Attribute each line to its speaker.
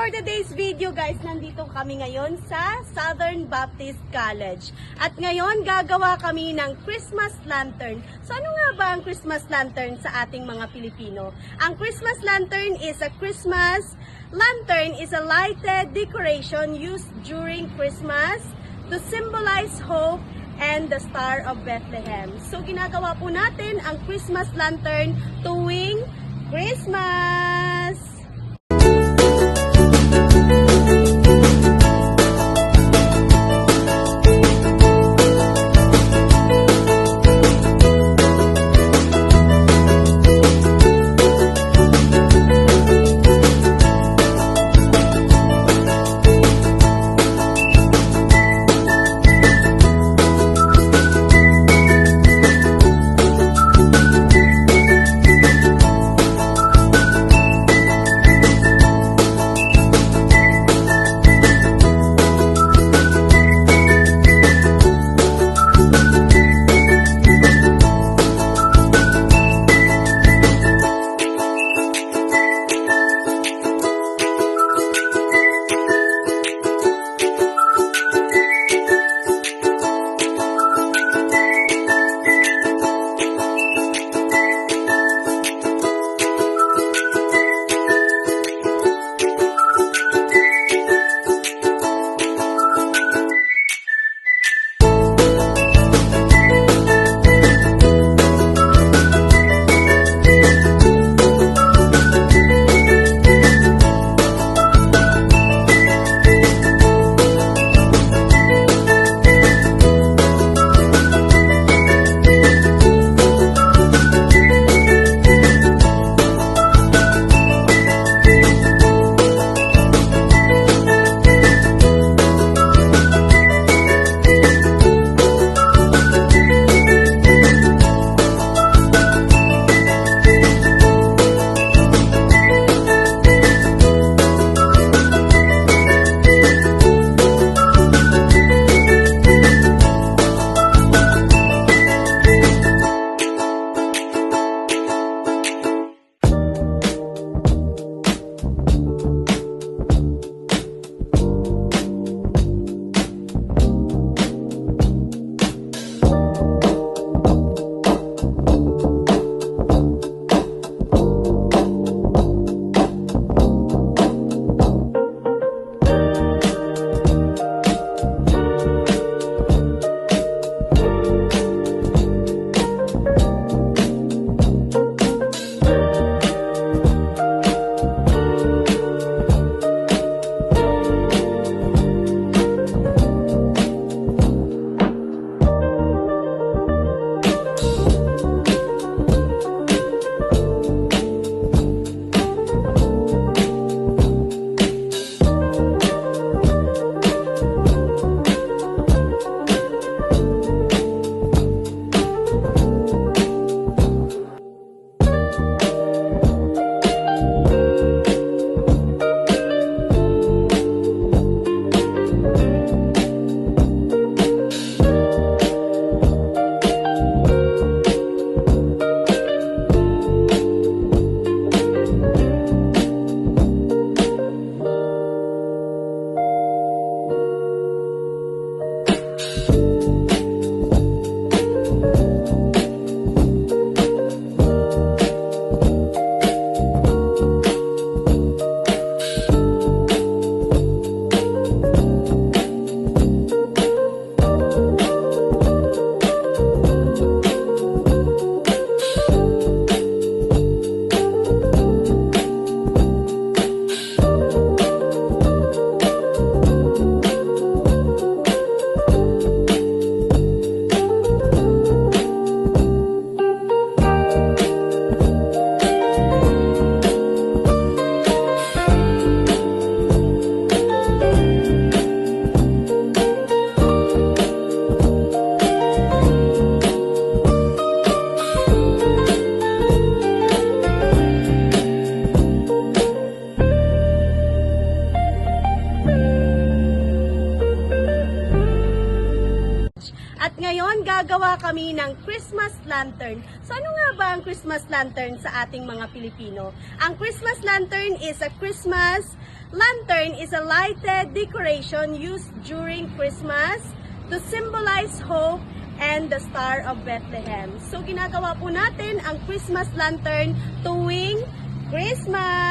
Speaker 1: for today's video guys, nandito kami ngayon sa Southern Baptist College. At ngayon gagawa kami ng Christmas lantern. So ano nga ba ang Christmas lantern sa ating mga Pilipino? Ang Christmas lantern is a lighted decoration used during Christmas to symbolize hope and the Star of Bethlehem. So ginagawa po natin ang Christmas lantern tuwing Christmas! Ngayon, gagawa kami ng Christmas lantern. So ano nga ba ang Christmas lantern sa ating mga Pilipino? Ang Christmas lantern is a Lantern is a lighted decoration used during Christmas to symbolize hope and the Star of Bethlehem. So ginagawa po natin ang Christmas lantern tuwing Christmas.